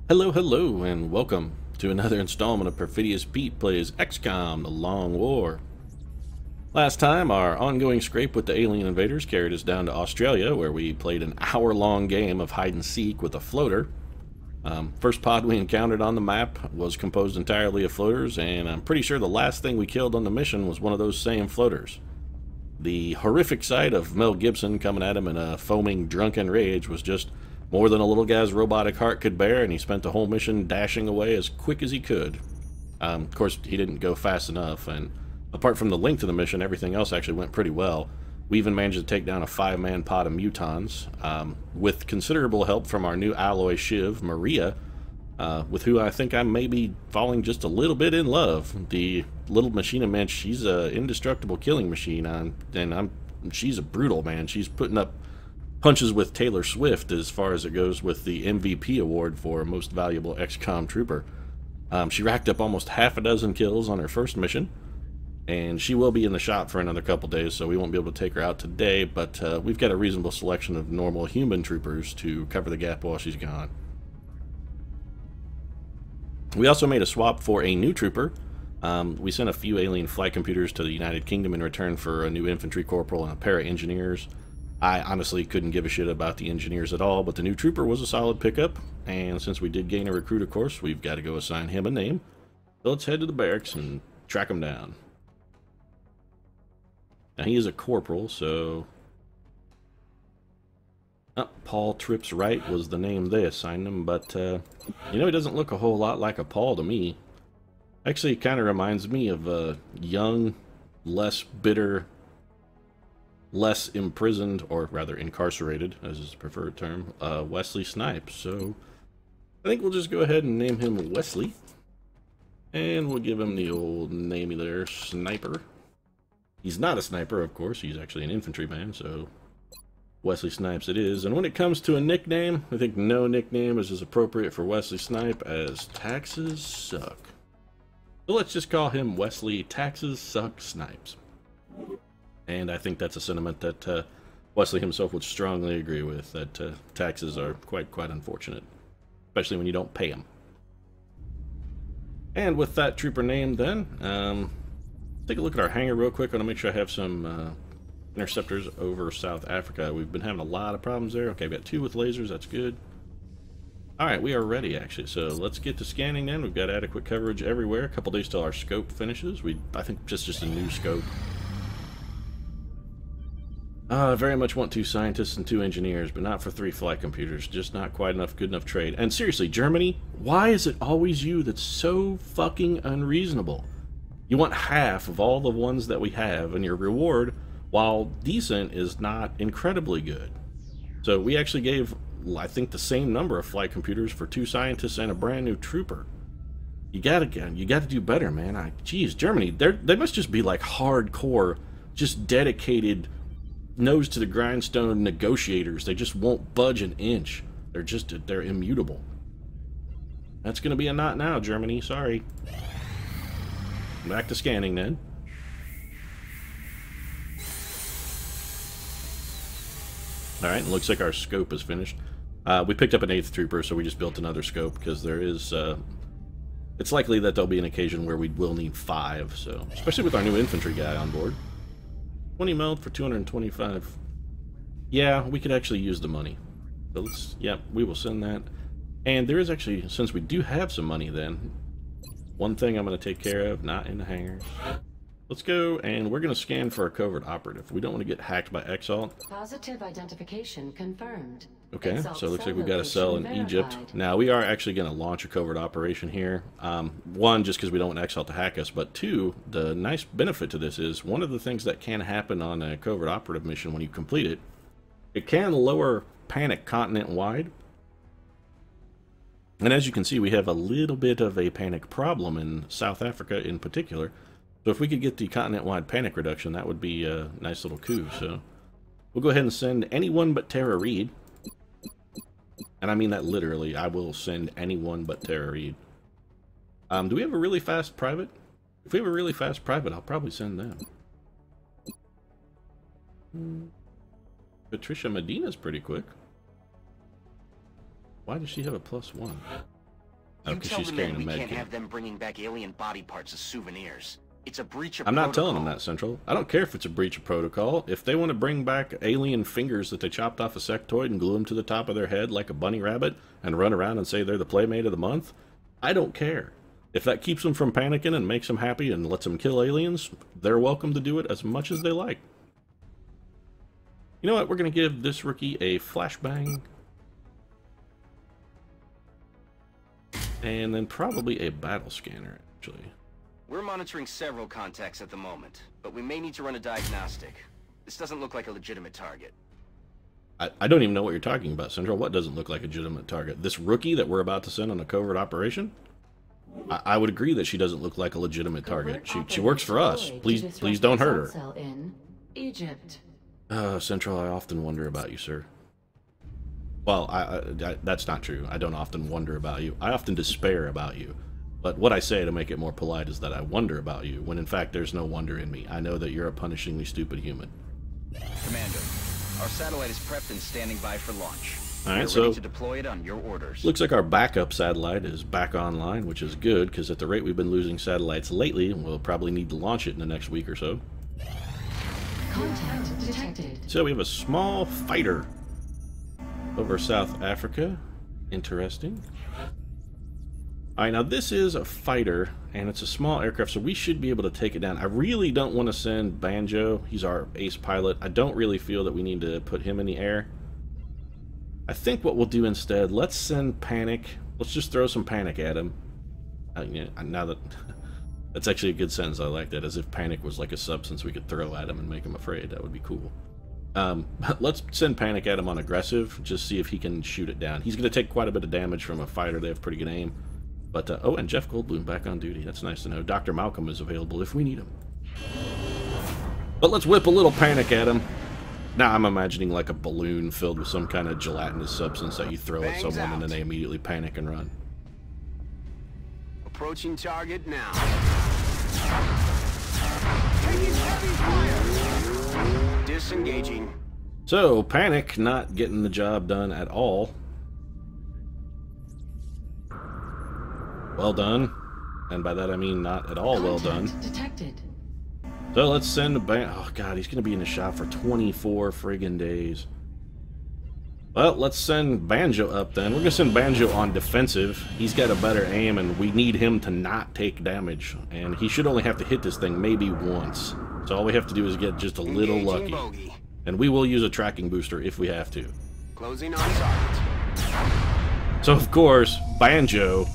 Hello, hello, and welcome to another installment of Perfidious Pete Plays XCOM, The Long War. Last time, our ongoing scrape with the alien invaders carried us down to Australia, where we played an hour-long game of hide-and-seek with a floater. First pod we encountered on the map was composed entirely of floaters, and I'm pretty sure the last thing we killed on the mission was one of those same floaters. The horrific sight of Mel Gibson coming at him in a foaming, drunken rage was just more than a little guy's robotic heart could bear, and he spent the whole mission dashing away as quick as he could. Of course, he didn't go fast enough, and apart from the length of the mission, everything else actually went pretty well. We even managed to take down a 5-man pod of mutons, with considerable help from our new alloy shiv, Maria, with who I think I may be falling just a little bit in love. The little machina man, she's a indestructible killing machine, and she's a brutal, man. She's putting up punches with Taylor Swift as far as it goes with the MVP award for Most Valuable XCOM Trooper. She racked up almost half a dozen kills on her first mission, and she will be in the shop for another couple days, so we won't be able to take her out today, but we've got a reasonable selection of normal human troopers to cover the gap while she's gone. We also made a swap for a new trooper. We sent a few alien flight computers to the United Kingdom in return for a new infantry corporal and a pair of engineers. I honestly couldn't give a shit about the engineers at all, but the new trooper was a solid pickup, and since we did gain a recruit, of course, we've got to go assign him a name. So let's head to the barracks and track him down. Now, he is a corporal, so... Paul Trips Wright was the name they assigned him, but, you know, he doesn't look a whole lot like a Paul to me. Actually, he kind of reminds me of a young, less bitter, less imprisoned, or rather incarcerated, as is the preferred term, Wesley Snipes. So I think we'll just go ahead and name him Wesley. And we'll give him the old namey there, Sniper. He's not a sniper, of course. He's actually an infantryman, so Wesley Snipes it is. And when it comes to a nickname, I think no nickname is as appropriate for Wesley Snipe as Taxes Suck. So let's just call him Wesley Taxes Suck Snipes. And I think that's a sentiment that Wesley himself would strongly agree with, that taxes are quite unfortunate, especially when you don't pay them. And with that trooper name then, take a look at our hangar real quick. I want to make sure I have some interceptors over South Africa. We've been having a lot of problems there. Okay, we've got 2 with lasers, that's good. Alright, we are ready actually, so let's get to scanning then. We've got adequate coverage everywhere. A couple days till our scope finishes. I think just a new scope. I very much want 2 scientists and 2 engineers, but not for 3 flight computers. Just not quite enough, good enough trade. And seriously, Germany, why is it always you that's so fucking unreasonable? You want half of all the ones that we have, and your reward, while decent, is not incredibly good. So we actually gave, I think, the same number of flight computers for 2 scientists and a brand new trooper. You gotta do better, man. Geez, Germany, they must just be like hardcore, just dedicated, nose to the grindstone negotiators. They just won't budge an inch. They're immutable. That's gonna be a not now, Germany. Sorry. Back to scanning then. Alright, looks like our scope is finished. We picked up an 8th trooper, so we just built another scope, because there is, it's likely that there'll be an occasion where we will need 5, so, especially with our new infantry guy on board. 20 mil for 225. Yeah, we could actually use the money. So let's, yeah, we will send that. And there is actually, since we do have some money then, one thing I'm going to take care of, not in the hangars. Let's go, and we're going to scan for a covert operative. We don't want to get hacked by Exalt. Positive identification confirmed. Okay, so it looks like we've got a cell in Egypt. Now, we are actually going to launch a covert operation here. 1, just because we don't want Exalt to hack us, but 2, the nice benefit to this is one of the things that can happen on a covert operative mission when you complete it, it can lower panic continent-wide. And as you can see, we have a little bit of a panic problem in South Africa in particular. So if we could get the continent-wide panic reduction, that would be a nice little coup. So we'll go ahead and send anyone but Tara Reid. And I mean that literally. I will send anyone but Tara Reid. Do we have a really fast private? If we have a really fast private, I'll probably send them. Patricia Medina's pretty quick. Why does she have a +1? You because tell she's the carrying men a we med can't kit. have them bringing back alien body parts as souvenirs. It's a breach of I'm not protocol. telling them that, Central. I don't care if it's a breach of protocol. If they want to bring back alien fingers that they chopped off a sectoid and glue them to the top of their head like a bunny rabbit and run around and say they're the Playmate of the Month, I don't care. If that keeps them from panicking and makes them happy and lets them kill aliens, they're welcome to do it as much as they like. You know what? We're going to give this rookie a flashbang. And then probably a battle scanner, actually. We're monitoring several contacts at the moment, but we may need to run a diagnostic. This doesn't look like a legitimate target. I don't even know what you're talking about, Central. What doesn't look like a legitimate target? This rookie that we're about to send on a covert operation? I would agree that she doesn't look like a legitimate target. She works for us. Please don't hurt her. In Egypt. Central, I often wonder about you, sir. Well, that's not true. I don't often wonder about you. I often despair about you. But what I say to make it more polite is that I wonder about you, when in fact there's no wonder in me. I know that you're a punishingly stupid human. Commander, our satellite is prepped and standing by for launch. Alright, so... We're ready so to deploy it on your orders. looks like our backup satellite is back online, which is good, because at the rate we've been losing satellites lately, we'll probably need to launch it in the next week or so. Contact detected. So we have a small fighter over South Africa. Interesting. Alright, now this is a fighter, and it's a small aircraft, so we should be able to take it down. I really don't want to send Banjo. He's our ace pilot. I don't really feel that we need to put him in the air. I think what we'll do instead, let's send Panic. Let's just throw some Panic at him. Now that... That's actually a good sentence. I like that. As if Panic was like a substance we could throw at him and make him afraid. That would be cool. Let's send Panic at him on aggressive. Just see if he can shoot it down. He's going to take quite a bit of damage from a fighter. They have pretty good aim. But, oh, and Jeff Goldblum back on duty. That's nice to know. Dr. Malcolm is available if we need him. But let's whip a little Panic at him. Now I'm imagining like a balloon filled with some kind of gelatinous substance that you throw at someone and then they immediately panic and run. Approaching target now. Taking heavy fire. Disengaging. So, Panic not getting the job done at all. Well done. And by that I mean not at all well done. Detected. So let's send a oh god, he's gonna be in the shop for 24 friggin' days. Well, let's send Banjo up then. We're gonna send Banjo on defensive. He's got a better aim and we need him to not take damage. And he should only have to hit this thing maybe once. So all we have to do is get just a little lucky. Bogey. And we will use a tracking booster if we have to. Closing on target. So of course, Banjo...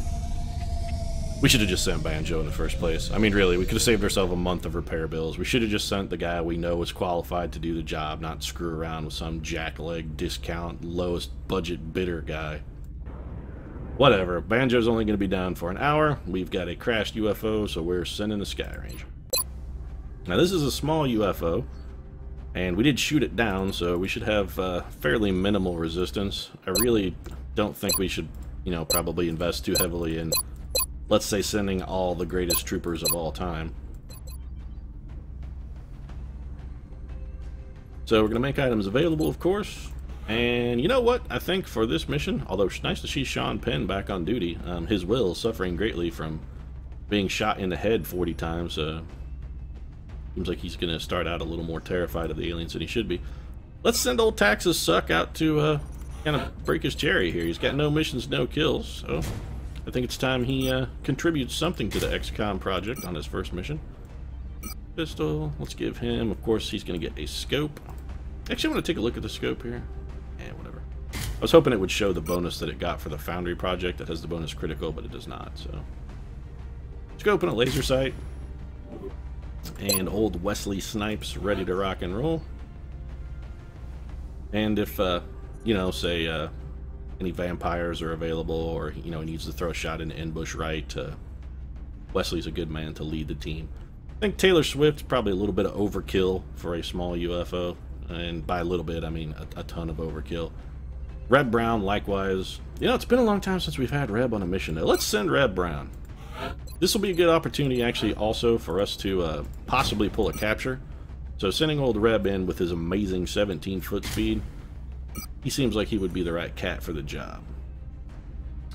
We should have just sent Banjo in the first place. I mean, really, we could have saved ourselves a month of repair bills. We should have just sent the guy we know is qualified to do the job, not screw around with some jackleg discount, lowest budget bidder guy. Whatever. Banjo's only going to be down for an hour. We've got a crashed UFO, so we're sending the Sky Ranger. Now, this is a small UFO, and we did shoot it down, so we should have fairly minimal resistance. I really don't think we should, you know, probably invest too heavily in... let's say sending all the greatest troopers of all time. So we're going to make items available, of course. And you know what? I think for this mission, although it's nice to see Sean Penn back on duty, his will suffering greatly from being shot in the head 40 times. Seems like he's going to start out a little more terrified of the aliens than he should be. Let's send old Tax's Suck out to kind of break his cherry here. He's got no missions, no kills, so... I think it's time he contributes something to the XCOM project on his first mission. Pistol, let's give him, of course, he's going to get a scope. Actually, I want to take a look at the scope here. Yeah, whatever. I was hoping it would show the bonus that it got for the Foundry project that has the bonus critical, but it does not, so. Scope and a laser sight. And old Wesley Snipes ready to rock and roll. And if, you know, say, any vampires are available, or, you know, he needs to throw a shot in ambush right, Wesley's a good man to lead the team. I think Taylor Swift's probably a little bit of overkill for a small UFO, and by a little bit, I mean a ton of overkill. Reb Brown, likewise. You know, it's been a long time since we've had Reb on a mission, though. Let's send Reb Brown. This will be a good opportunity, actually, also for us to possibly pull a capture. So sending old Reb in with his amazing 17-foot speed, he seems like he would be the right cat for the job.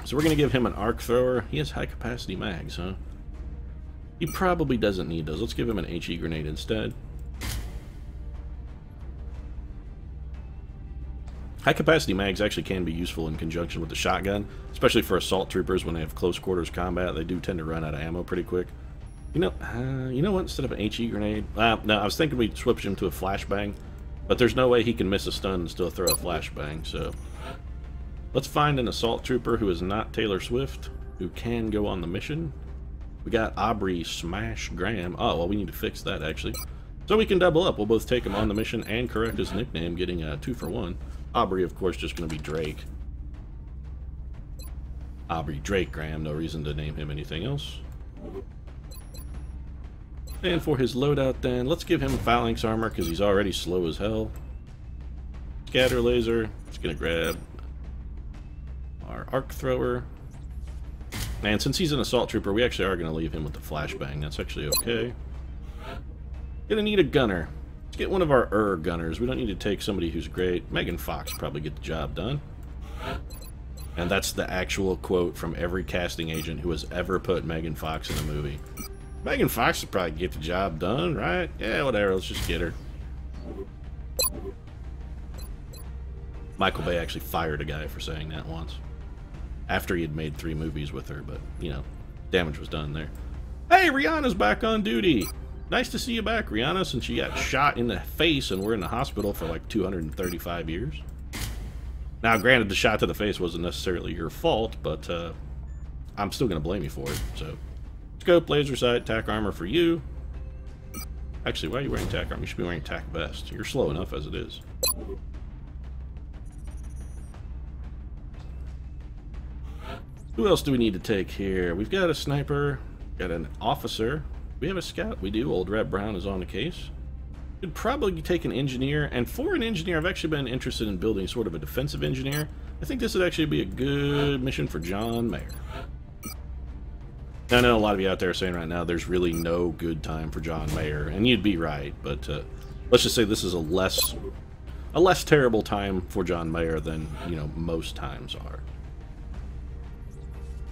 So we're going to give him an arc thrower. He has high capacity mags, huh? He probably doesn't need those. Let's give him an HE grenade instead. High capacity mags actually can be useful in conjunction with the shotgun, especially for assault troopers when they have close quarters combat. They do tend to run out of ammo pretty quick. You know what? Instead of an HE grenade, no, I was thinking we'd switch him to a flashbang, but there's no way he can miss a stun and still throw a flashbang. So let's find an assault trooper who is not Taylor Swift, who can go on the mission. We got Aubrey Smash Graham. Oh, well, we need to fix that actually, so we can double up. We'll both take him on the mission and correct his nickname, getting a 2 for 1. Aubrey, of course, just going to be Drake. Aubrey Drake Graham, no reason to name him anything else. And for his loadout then, let's give him phalanx armor because he's already slow as hell. Scatter laser, just going to grab our arc thrower. And since he's an assault trooper, we actually are going to leave him with the flashbang. That's actually okay. Gonna need a gunner. Let's get one of our gunners. We don't need to take somebody who's great. Megan Fox probably get the job done. And that's the actual quote from every casting agent who has ever put Megan Fox in a movie. Megan Fox would probably get the job done, right? Yeah, whatever. Let's just get her. Michael Bay actually fired a guy for saying that once. After he had made 3 movies with her, but, you know, damage was done there. Hey, Rihanna's back on duty! Nice to see you back, Rihanna, since you got shot in the face and we're in the hospital for like 235 years. Now, granted, the shot to the face wasn't necessarily your fault, but I'm still going to blame you for it. So, scope, laser sight, tack armor for you. Actually, why are you wearing tack armor? You should be wearing tack vest. You're slow enough as it is. Who else do we need to take here? We've got a sniper, got an officer. We have a scout. We do. Old Rep Brown is on the case. Could probably take an engineer, and for an engineer, I've actually been interested in building sort of a defensive engineer. I think this would actually be a good mission for John Mayer. I know a lot of you out there are saying right now there's really no good time for John Mayer, and you'd be right, but let's just say this is a less terrible time for John Mayer than, you know, most times are.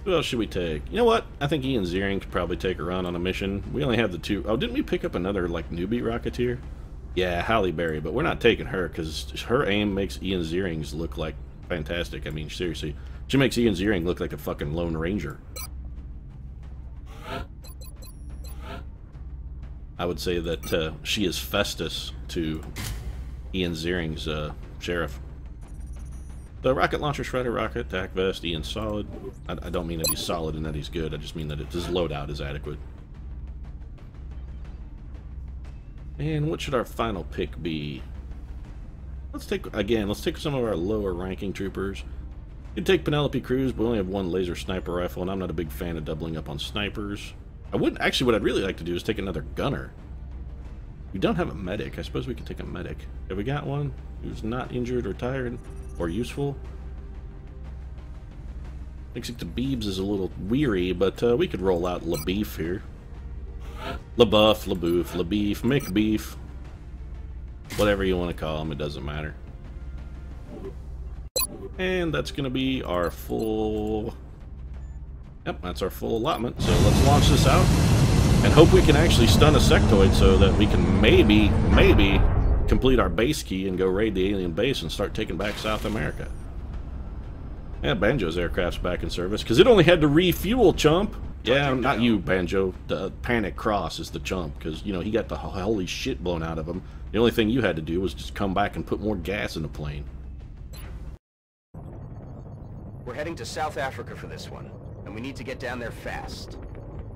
Who else should we take? You know what? I think Ian Ziering could probably take a run on a mission. We only have the 2. Oh, didn't we pick up another, like, newbie Rocketeer? Yeah, Halle Berry, but we're not taking her because her aim makes Ian Ziering's look like fantastic. I mean, seriously. She makes Ian Ziering look like a fucking Lone Ranger. I would say that she is Festus to Ian Ziering's sheriff. The rocket launcher, shredder rocket, tack vest, Ian's solid. I don't mean that he's solid and that he's good. I just mean that his loadout is adequate. And what should our final pick be? Let's take some of our lower ranking troopers. You can take Penelope Cruz, but we only have 1 laser sniper rifle, and I'm not a big fan of doubling up on snipers. What I'd really like to do is take another gunner. We don't have a medic. I suppose we can take a medic. Have we got one who's not injured or tired or useful? Looks like the Beebs is a little weary, but we could roll out LaBeef here. LaBuff, LaBoof, LaBeef, McBeef. Whatever you want to call him, it doesn't matter. And that's going to be our full... Yep, that's our full allotment. So let's launch this out and hope we can actually stun a sectoid so that we can maybe complete our base key and go raid the alien base and start taking back South America. Yeah, Banjo's aircraft's back in service because it only had to refuel, chump. Yeah, not you, Banjo. The Panic Cross is the chump because, you know, he got the holy shit blown out of him. The only thing you had to do was just come back and put more gas in the plane. We're heading to South Africa for this one, and we need to get down there fast.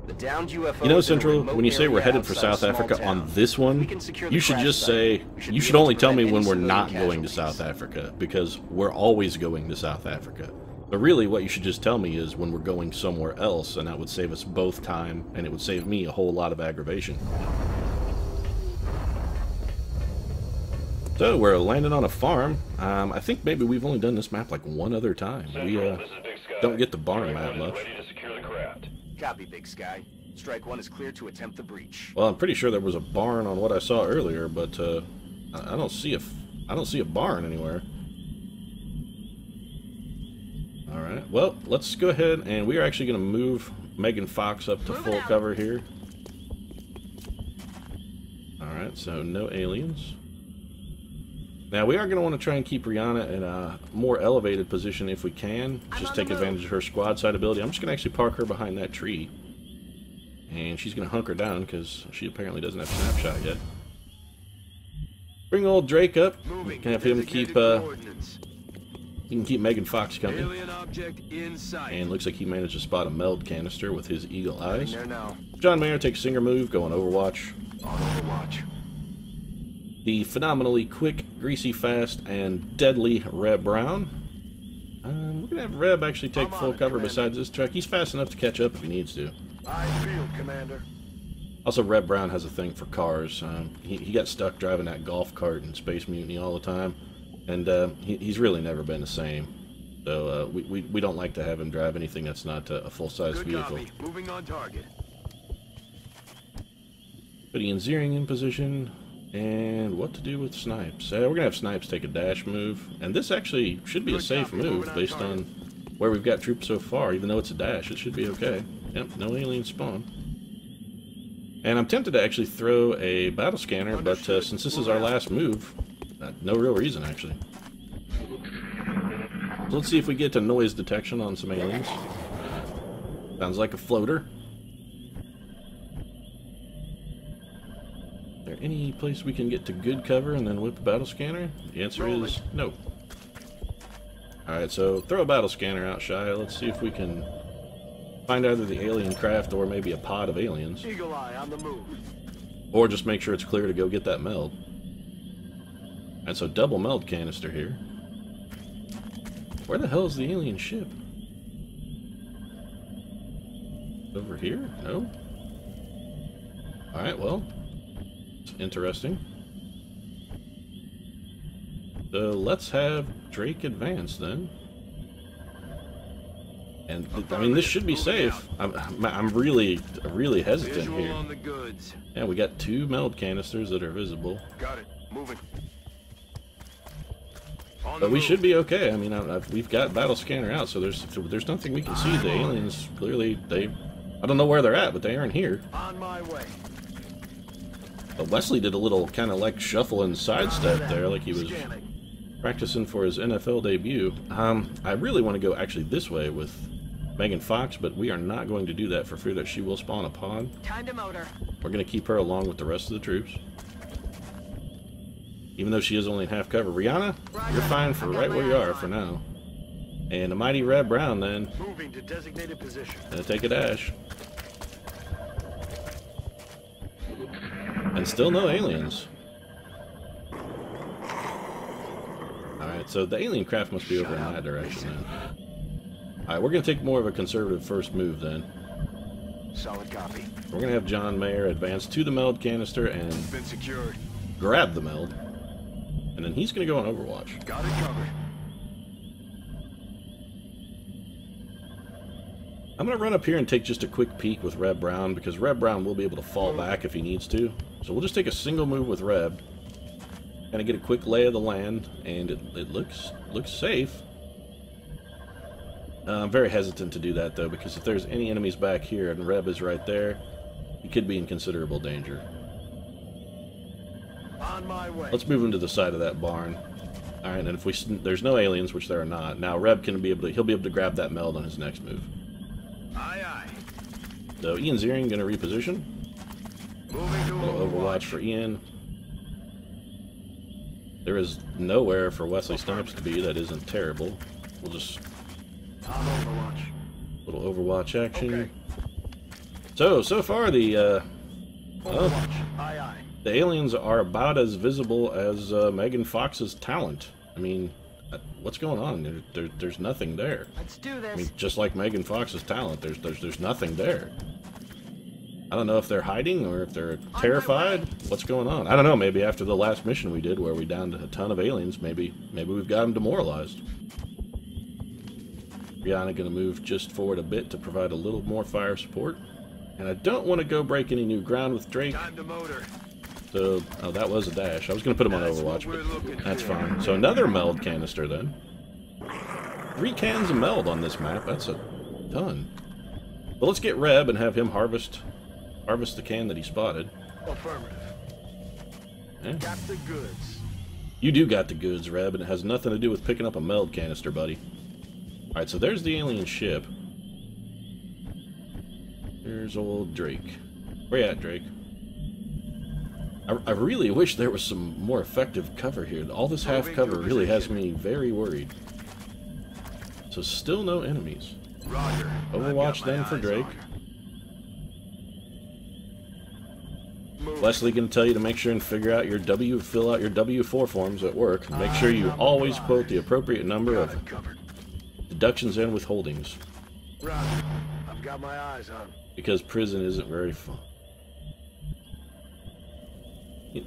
The downed UFO. You know, Central, when you say we're headed for South Africa on this one, you should just say, you should only tell me when we're not going to South Africa, because we're always going to South Africa. But really, what you should just tell me is when we're going somewhere else, and that would save us both time, and it would save me a whole lot of aggravation. So, we're landing on a farm. I think maybe we've only done this map like 1 other time. We don't get the barn map much. Copy, Big Sky. Strike 1 is clear to attempt the breach. Well, I'm pretty sure there was a barn on what I saw earlier, but I don't see a barn anywhere. All right. Alright, well, let's go ahead and we are actually going to move Megan Fox up to full cover here. Alright, so no aliens. Now, we are going to want to try and keep Rihanna in a more elevated position if we can. Just take advantage of her squad side ability. I'm just going to actually park her behind that tree. And she's going to hunker down because she apparently doesn't have snapshot yet. Bring old Drake up. We can have him keep, he can keep Megan Fox company. And looks like he managed to spot a meld canister with his eagle eyes. John Mayer takes Singer move, go on Overwatch. The phenomenally quick, greasy fast, and deadly Reb Brown. We're going to have Reb actually take full cover besides this truck. He's fast enough to catch up if he needs to. Also, Reb Brown has a thing for cars. He got stuck driving that golf cart in Space Mutiny all the time. And he's really never been the same. So we don't like to have him drive anything that's not a full-size vehicle. Moving on target. Putting in Zeering in position. And what to do with Snipes. We're going to have Snipes take a dash move. And this actually should be a safe move based on where we've got troops so far. Even though it's a dash, it should be okay. Yep, no alien spawn. And I'm tempted to actually throw a battle scanner, but since this is our last move, no real reason actually. So let's see if we get to noise detection on some aliens. Sounds like a floater. Is there any place we can get to good cover and then whip the battle scanner? The answer is no. Alright, so throw a battle scanner out, Shy. Let's see if we can find either the alien craft or maybe a pod of aliens. Eagle eye on the move. Or just make sure it's clear to go get that meld. And so double meld canister here. Where the hell is the alien ship? Over here? No? Alright, well. It's interesting. So let's have Drake advance then. And I mean, this should be safe. I'm really hesitant here. Yeah, we got 2 meld canisters that are visible. Got it. Moving. But we should be okay. I mean, we've got battle scanner out, so there's nothing we can see. The aliens clearly I don't know where they're at, but they aren't here. On my way. But Wesley did a little kind of like shuffle and sidestep there, like he was practicing for his NFL debut. I really want to go actually this way with Megan Fox, but we are not going to do that for fear that she will spawn a pod. Time to motor. We're going to keep her along with the rest of the troops. Even though she is only in half cover. Rihanna, you're fine for right where you are for now. And the mighty Reb Brown then. Moving to designated position. Gonna take a dash. And still no aliens. Alright, so the alien craft must be over in that direction then. Alright, we're gonna take more of a conservative first move then. Solid copy. We're gonna have John Mayer advance to the meld canister and Been secured. grab the meld. And then he's gonna go on Overwatch. Got it covered. I'm going to run up here and take just a quick peek with Reb Brown, because Reb Brown will be able to fall back if he needs to. So we'll just take a single move with Reb. Kind of get a quick lay of the land, and it looks safe. I'm very hesitant to do that, though, because if there's any enemies back here and Reb is right there, he could be in considerable danger. On my way. Let's move him to the side of that barn. Alright, and if there's no aliens, which there are not, now Reb he'll be able to grab that meld on his next move. Aye, aye. So Ian Ziering going to reposition. Moving to Overwatch for Ian. There is nowhere for Wesley Snipes to be that isn't terrible. We'll just Overwatch. little Overwatch action. Okay. So far the Aye, aye. the aliens are about as visible as Megan Fox's talent. I mean, what's going on? There's nothing there. Let's do this. I mean, just like Megan Fox's talent, there's nothing there. I don't know if they're hiding or if they're terrified. What's going on? I don't know. Maybe after the last mission we did, where we downed a ton of aliens, maybe we've got them demoralized. Rihanna gonna move just forward a bit to provide a little more fire support, and I don't want to go break any new ground with Drake. Time to motor. So, oh, that was a dash. I was gonna put him on Overwatch, but that's fine. So another meld canister then. 3 cans of meld on this map. That's a ton. But let's get Reb and have him harvest the can that he spotted. Affirmative. Yeah. Got the goods. You do got the goods, Reb, and it has nothing to do with picking up a meld canister, buddy. Alright, so there's the alien ship. There's old Drake. Where you at, Drake? I really wish there was some more effective cover here. All this half cover really has me very worried. So still no enemies. Roger. Overwatch then for Drake. Leslie can tell you to make sure and fill out your W4 forms at work. Make sure you always quote the appropriate number of deductions and withholdings. Roger. I've got my eyes on. Because prison isn't very fun. Yeah,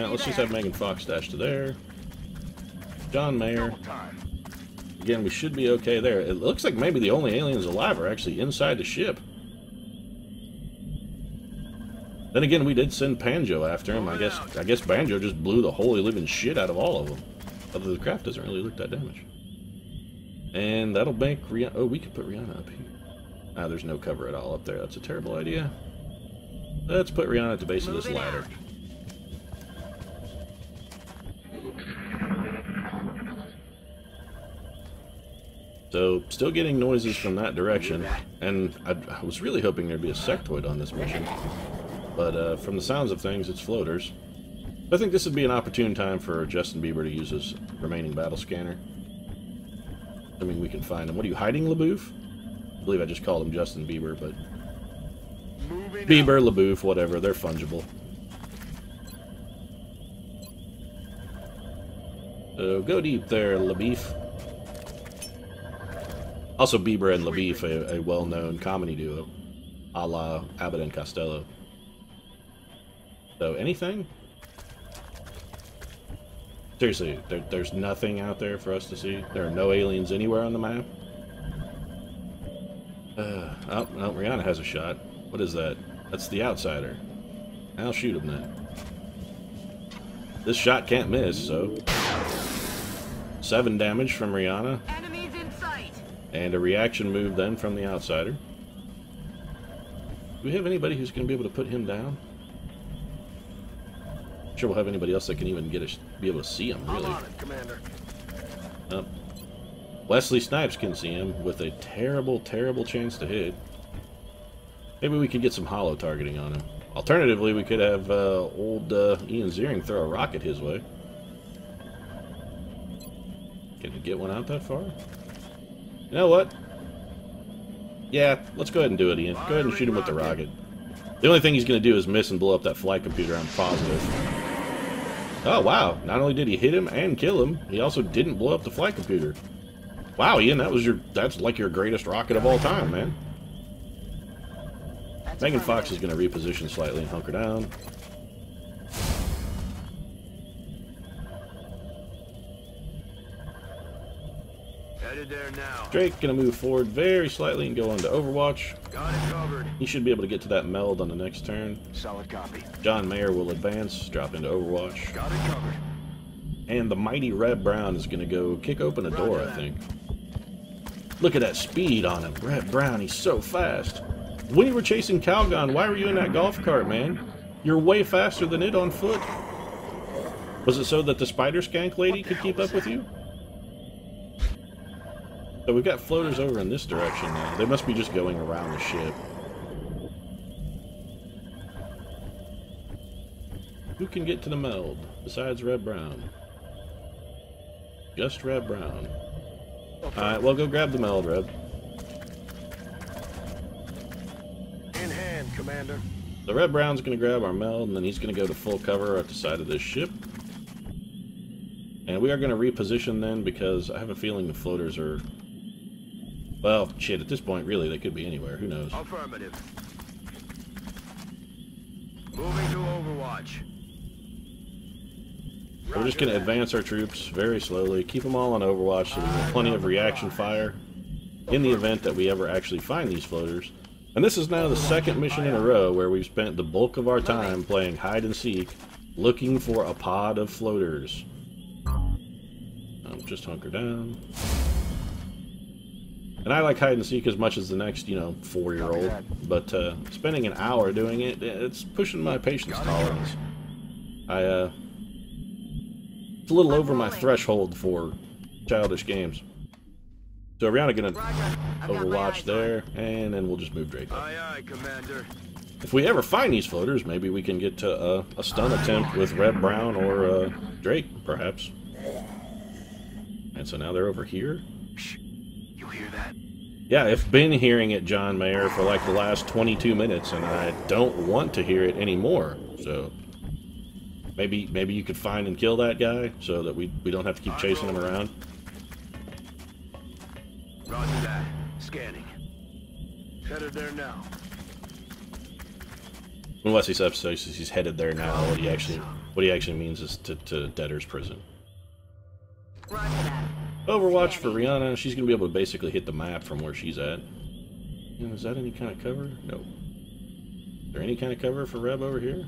let's just have Megan Fox dashed to there. John Mayer. Again, we should be okay there. It looks like maybe the only aliens alive are actually inside the ship. Then again, we did send Banjo after him. I guess Banjo just blew the holy living shit out of all of them. Although the craft doesn't really look that damaged. And that'll make Rihanna... Oh, we could put Rihanna up here. Ah, there's no cover at all up there. That's a terrible idea. Let's put Rihanna at the base of this ladder. So, still getting noises from that direction. And I was really hoping there'd be a sectoid on this mission. But from the sounds of things, it's floaters. I think this would be an opportune time for Justin Bieber to use his remaining battle scanner. I mean, we can find him. What are you hiding, LaBouffe? I believe I just called him Justin Bieber, but... Bieber, LaBouffe, whatever. They're fungible. So, go deep there, LaBeef. Also, Bieber and LaBeef, a well-known comedy duo. A la Abbott and Costello. So, anything? Seriously, there's nothing out there for us to see? There are no aliens anywhere on the map? Oh, Rihanna has a shot. What is that? That's the outsider. I'll shoot him then. This shot can't miss, so... 7 damage from Rihanna. Enemies in sight. And a reaction move then from the outsider. Do we have anybody who's going to be able to put him down? I'm sure we'll have anybody else that can even be able to see him, really. I'm on it, Commander. Oh. Wesley Snipes can see him with a terrible, terrible chance to hit. Maybe we could get some hollow targeting on him. Alternatively, we could have old Ian Ziering throw a rocket his way. Can he get one out that far? You know what? Yeah, let's go ahead and do it, Ian. Go ahead and shoot him with the rocket. The only thing he's going to do is miss and blow up that flight computer, I'm positive. Oh, wow. Not only did he hit him and kill him, he also didn't blow up the flight computer. Wow, Ian, that's like your greatest rocket of all time, man. Megan Fox is going to reposition slightly and hunker down. Headed there now. Drake going to move forward very slightly and go on to Overwatch. Got it covered. He should be able to get to that meld on the next turn. Solid copy. John Mayer will advance, drop into Overwatch. Got it covered. And the mighty Reb Brown is going to go kick open a door, I think. Look at that speed on him. Reb Brown, he's so fast. When you were chasing Calgon, why were you in that golf cart, man? You're way faster than it on foot. Was it so that the spider skank lady could keep up with you? So we've got floaters over in this direction now. They must be just going around the ship. Who can get to the meld besides Reb Brown? Just Reb Brown. Alright, well, go grab the meld, Reb. In hand, Commander. So Reb Brown's going to grab our meld, and then he's going to go to full cover at the side of this ship. And we are going to reposition then, because I have a feeling the floaters are... Well, shit, at this point, really, they could be anywhere. Who knows? Affirmative. Moving to Overwatch. We're just going to advance our troops very slowly, keep them all on Overwatch so we have plenty of reaction fire in the event that we ever actually find these floaters. And this is now the second mission in a row where we've spent the bulk of our time playing hide and seek, looking for a pod of floaters. just hunker down. And I like hide and seek as much as the next, you know, 4-year-old. But spending an hour doing it, it's pushing my patience tolerance. It's a little over my threshold for childish games. So Rihanna gonna overwatch there, and then we'll just move Drake up. Aye, aye, Commander. If we ever find these floaters, maybe we can get to a stun attempt with Red Brown or Drake, perhaps. And so now they're over here. Shh. You hear that? Yeah, I've been hearing it, John Mayer, for like the last 22 minutes, and I don't want to hear it anymore. So maybe you could find and kill that guy so that we don't have to keep chasing him around. Roger that. Scanning. Headed there now. When Wesley Snipes says he's headed there now, what he actually means is to debtor's prison. Roger that. Overwatch for Rihanna. She's going to be able to basically hit the map from where she's at. And is that any kind of cover? No. Is there any kind of cover for Reb over here?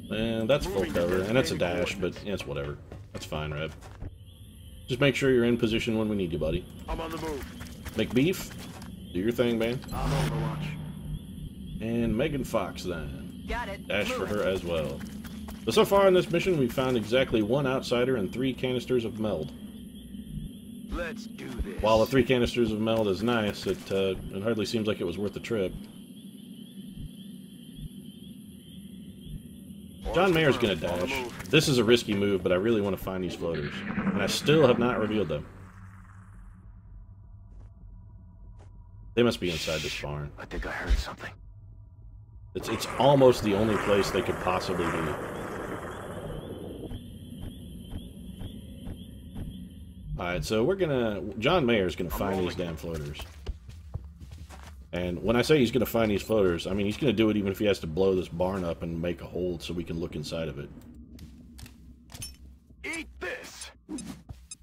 And that's full cover, and that's a dash, but yeah, it's whatever. That's fine, Reb. Just make sure you're in position when we need you, buddy. I'm on the move. McBeef, do your thing, man. I'm Overwatch. And Megan Fox, then. Got it. Dash for her as well. So far in this mission, we've found exactly 1 outsider and 3 canisters of meld. Let's do this. While the 3 canisters of meld is nice, it hardly seems like it was worth the trip. John Mayer's gonna dash. This is a risky move, but I really want to find these floaters. And I still have not revealed them. They must be inside this barn. I think I heard something. It's almost the only place they could possibly be. Alright, so John Mayer's gonna find these damn floaters. And when I say he's gonna find these floaters, I mean he's gonna do it even if he has to blow this barn up and make a hole so we can look inside of it. Eat this.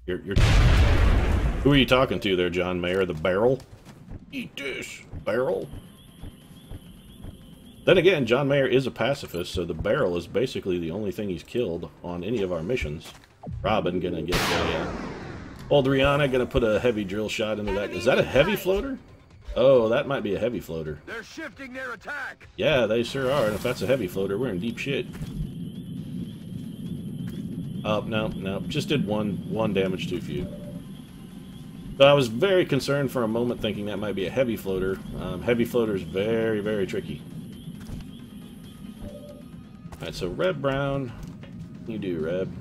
Who are you talking to there, John Mayer? The barrel? Eat this, barrel. Then again, John Mayer is a pacifist, so the barrel is basically the only thing he's killed on any of our missions. Robin gonna get old Rihanna gonna put a heavy drill shot into that. Is that a heavy floater? Oh, that might be a heavy floater. They're shifting their attack. Yeah, they sure are. And if that's a heavy floater, we're in deep shit. Oh, no. Just did one damage too few. So I was very concerned for a moment thinking that might be a heavy floater. Heavy floater's very, very tricky. Alright, so Red Brown. What do you do, Reb?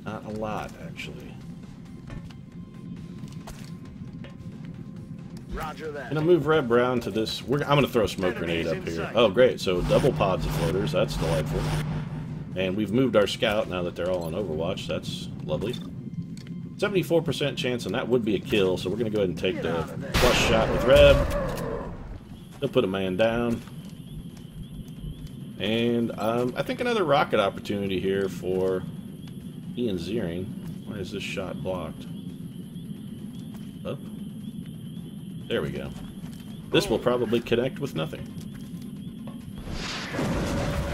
Not a lot, actually. Roger that. I'm gonna move Red Brown to this. I'm gonna throw a smoke grenade up here. Oh, great. So double pods of floaters. That's delightful. And we've moved our scout now that they're all on Overwatch. That's lovely. 74% chance, and that would be a kill. So we're gonna go ahead and take the plus shot with Reb. They'll put a man down. And I think another rocket opportunity here for Ian Ziering. Why is this shot blocked? Up. There we go. This will probably connect with nothing.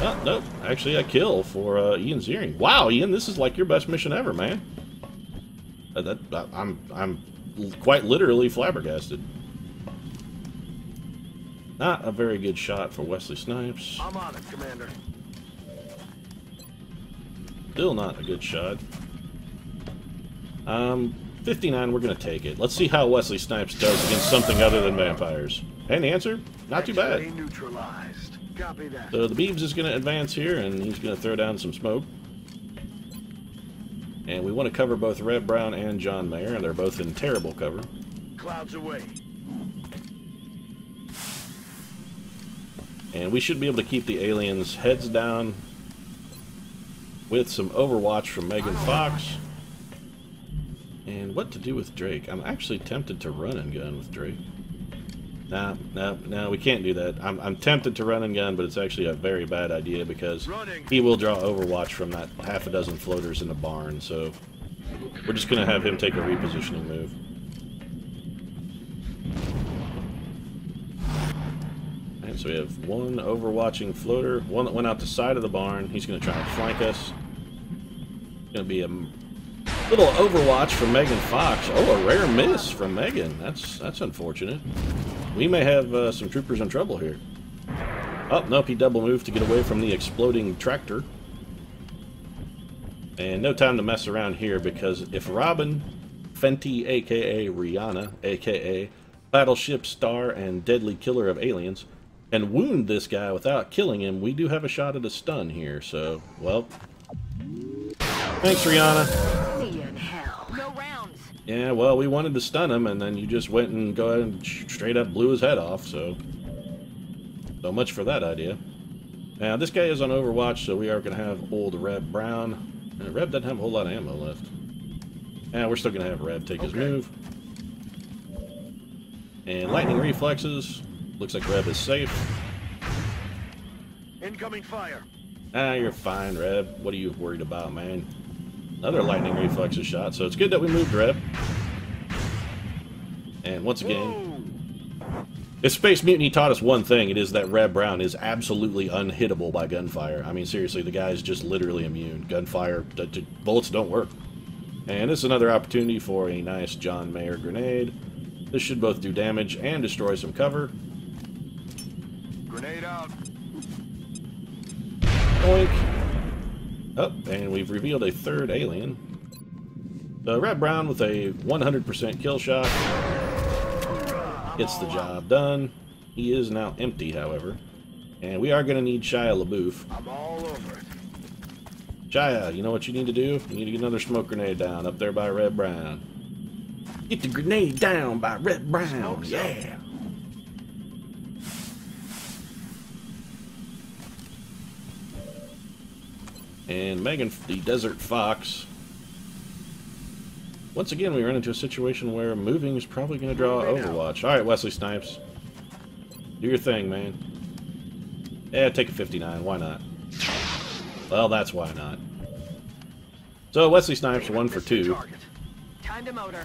Oh, nope. Actually, a kill for Ian Ziering. Wow, Ian, this is like your best mission ever, man. I'm quite literally flabbergasted. Not a very good shot for Wesley Snipes. I'm on it, Commander. Still not a good shot. 59, we're going to take it. Let's see how Wesley Snipes does against something other than vampires. And the answer? Not too bad. Neutralized. Copy that. So the Beebs is going to advance here, and he's going to throw down some smoke. And we want to cover both Red Brown and John Mayer, and they're both in terrible cover. Clouds away. And we should be able to keep the aliens' heads down with some Overwatch from Megan Fox. And what to do with Drake? I'm actually tempted to run and gun with Drake. No, we can't do that. I'm tempted to run and gun, but it's actually a very bad idea because he will draw Overwatch from that half a dozen floaters in the barn, so we're just going to have him take a repositioning move. And so we have one overwatching floater, one that went out the side of the barn. He's going to try and flank us. Going Gonna be a little Overwatch from Megan Fox. Oh, a rare miss from Megan. That's unfortunate. We may have some troopers in trouble here. Oh, nope, he double moved to get away from the exploding tractor. And no time to mess around here, because if Robin, Fenty, aka Rihanna, aka Battleship Star and Deadly Killer of Aliens, and wound this guy without killing him, we do have a shot at a stun here, so, well. Thanks, Rihanna. See you in hell. No rounds. Yeah, well, we wanted to stun him, and then you just went and go ahead and straight up blew his head off, so much for that idea. Now, this guy is on Overwatch, so we are going to have old Reb Brown. And Reb doesn't have a whole lot of ammo left. And we're still going to have Reb take his move. And lightning reflexes. Looks like Reb is safe. Incoming fire. Ah, you're fine, Reb. What are you worried about, man? Another lightning reflexes shot, so it's good that we moved Reb. And once again, if Space Mutiny taught us one thing, it is that Reb Brown is absolutely unhittable by gunfire. I mean, seriously, the guy is just literally immune. Gunfire, bullets don't work. And this is another opportunity for a nice John Mayer grenade. This should both do damage and destroy some cover. Grenade out. Oink. Oh, and we've revealed a third alien. The Reb Brown with a 100% kill shot gets the job done. He is now empty, however. And we are going to need Shia LaBeouf. I'm all over it. Shia, you know what you need to do? You need to get another smoke grenade down up there by Reb Brown. Get the grenade down by Reb Brown, yeah! And Megan, the Desert Fox. Once again, we run into a situation where moving is probably going to draw Overwatch. Alright, Wesley Snipes. Do your thing, man. Yeah, take a 59. Why not? Well, that's why not. So, Wesley Snipes, 1 for 2. Time to motor.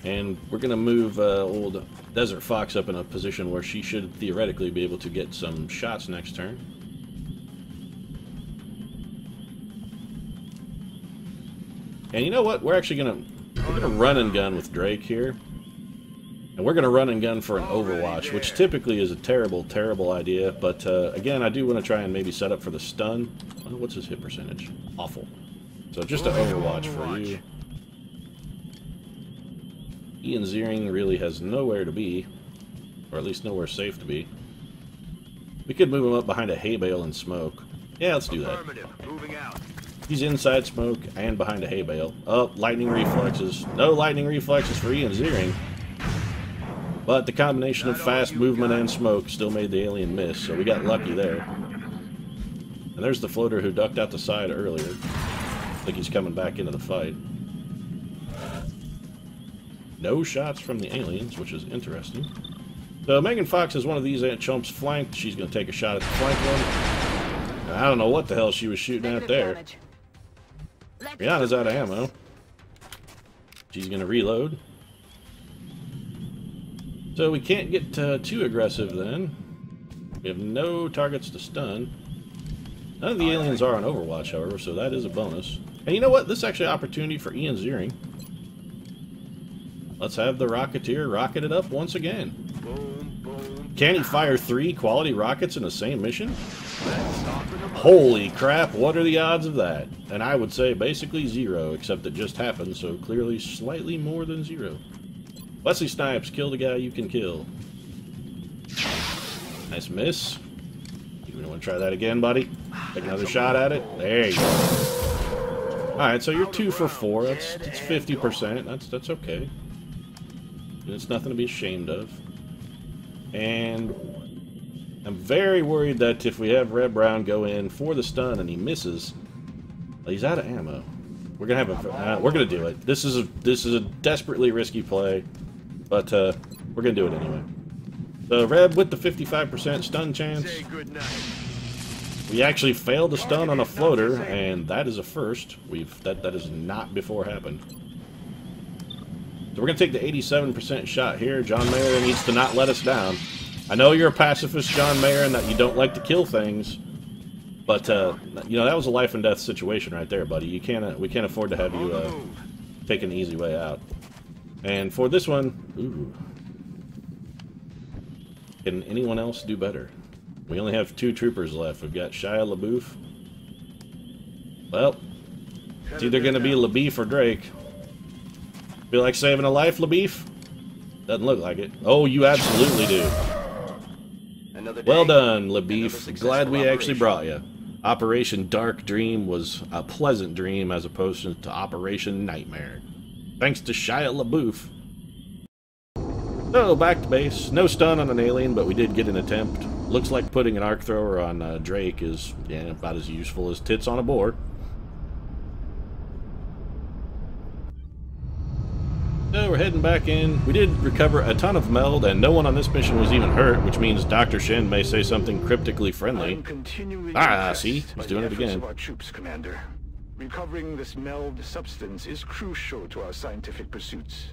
And we're going to move old Desert Fox up in a position where she should theoretically be able to get some shots next turn. And you know what? We're actually going to run and gun with Drake here. And we're going to run and gun for an Overwatch, which typically is a terrible, terrible idea. But again, I do want to try and maybe set up for the stun. Oh, what's his hit percentage? Awful. So just an Overwatch for you. Ian Ziering really has nowhere to be. Or at least nowhere safe to be. We could move him up behind a hay bale and smoke. Yeah, let's do that. Moving out. He's inside smoke and behind a hay bale. Oh, lightning reflexes. No lightning reflexes for Ian Ziering. But the combination of fast movement and smoke still made the alien miss, so we got lucky there. And there's the floater who ducked out the side earlier. I think he's coming back into the fight. No shots from the aliens, which is interesting. So Megan Fox is one of these chumps flanked. She's going to take a shot at the flank one. I don't know what the hell she was shooting at there. Rihanna's out of ammo. She's going to reload. So we can't get too aggressive then. We have no targets to stun. None of the aliens are on Overwatch, however, so that is a bonus. And you know what? This is actually an opportunity for Ian Ziering. Let's have the Rocketeer rocket it up once again. Boom, boom. Can he fire 3 quality rockets in the same mission? Holy crap, what are the odds of that? And I would say basically 0, except it just happened, so clearly slightly more than 0. Wesley Snipes, kill the guy you can kill. Nice miss. You want to try that again, buddy? Take another shot at it. There you go. Alright, so you're 2 for 4. That's 50%. That's okay. It's nothing to be ashamed of. And I'm very worried that if we have Reb Brown go in for the stun and he misses, he's out of ammo. We're gonna have we're gonna do it. This is a desperately risky play, but we're gonna do it anyway. So Reb with the 55% stun chance. We actually failed to stun on a floater, and that is a first. That has not before happened. So we're going to take the 87% shot here. John Mayer needs to not let us down. I know you're a pacifist, John Mayer, and that you don't like to kill things. But, you know, that was a life and death situation right there, buddy. We can't afford to have you, take an easy way out. And for this one, ooh. Can anyone else do better? We only have 2 troopers left. We've got Shia LaBeouf. Well, it's either going to be LaBeouf or Drake. Feel like saving a life, LaBeouf? Doesn't look like it. Oh, you absolutely do. Well done, LaBeouf. Glad we actually brought you. Operation Dark Dream was a pleasant dream as opposed to Operation Nightmare. Thanks to Shia LaBeouf. So, back to base. No stun on an alien, but we did get an attempt. Looks like putting an arc thrower on Drake is, yeah, about as useful as tits on a board. So we're heading back in. We did recover a ton of meld, and no one on this mission was even hurt, which means Dr. Shen may say something cryptically friendly. See? He's doing it again. Our troops, Commander. Recovering this meld substance is crucial to our scientific pursuits.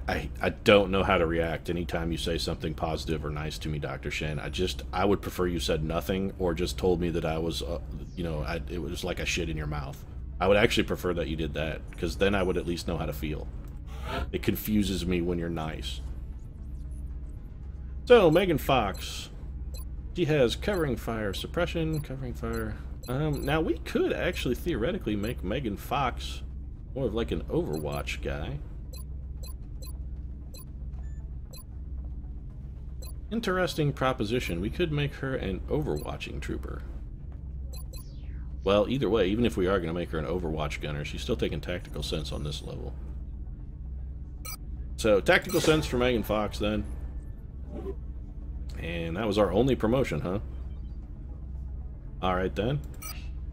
I don't know how to react anytime you say something positive or nice to me, Dr. Shen. I would prefer you said nothing or just told me that I was, you know, it was like a shit in your mouth. I would actually prefer that you did that, because then I would at least know how to feel. It confuses me when you're nice. So, Megan Fox. She has covering fire suppression, covering fire. Now, we could actually theoretically make Megan Fox more of like an Overwatch guy. Interesting proposition. We could make her an Overwatching trooper. Well, either way, even if we are going to make her an Overwatch gunner, she's still taking tactical sense on this level. So, tactical sense for Megan Fox, then. And that was our only promotion, huh? Alright, then.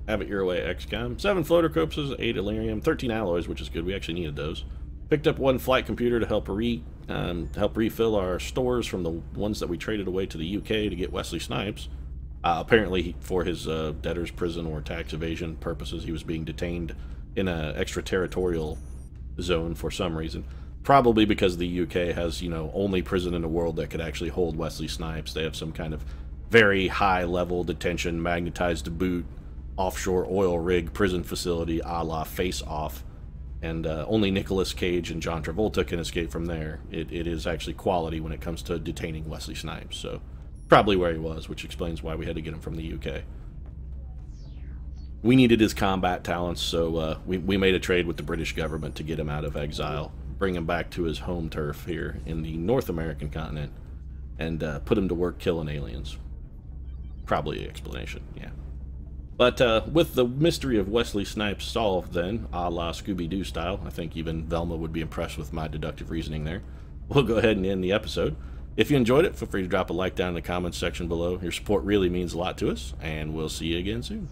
Have it your way, XCOM. 7 floater corpses, 8 Elerium, 13 alloys, which is good. We actually needed those. Picked up 1 flight computer to help refill our stores from the ones that we traded away to the UK to get Wesley Snipes. Apparently, for his debtor's prison or tax evasion purposes, he was being detained in an extraterritorial zone for some reason. Probably because the UK has, you know, only prison in the world that could actually hold Wesley Snipes. They have some kind of very high-level detention, magnetized boot, offshore oil rig prison facility a la Face Off. And only Nicolas Cage and John Travolta can escape from there. It is actually quality when it comes to detaining Wesley Snipes. So, probably where he was, which explains why we had to get him from the UK. We needed his combat talents, so we made a trade with the British government to get him out of exile, bring him back to his home turf here in the North American continent, and put him to work killing aliens. Probably the explanation, yeah. But with the mystery of Wesley Snipes solved then, a la Scooby-Doo style, I think even Velma would be impressed with my deductive reasoning there, we'll go ahead and end the episode. If you enjoyed it, feel free to drop a like down in the comments section below. Your support really means a lot to us, and we'll see you again soon.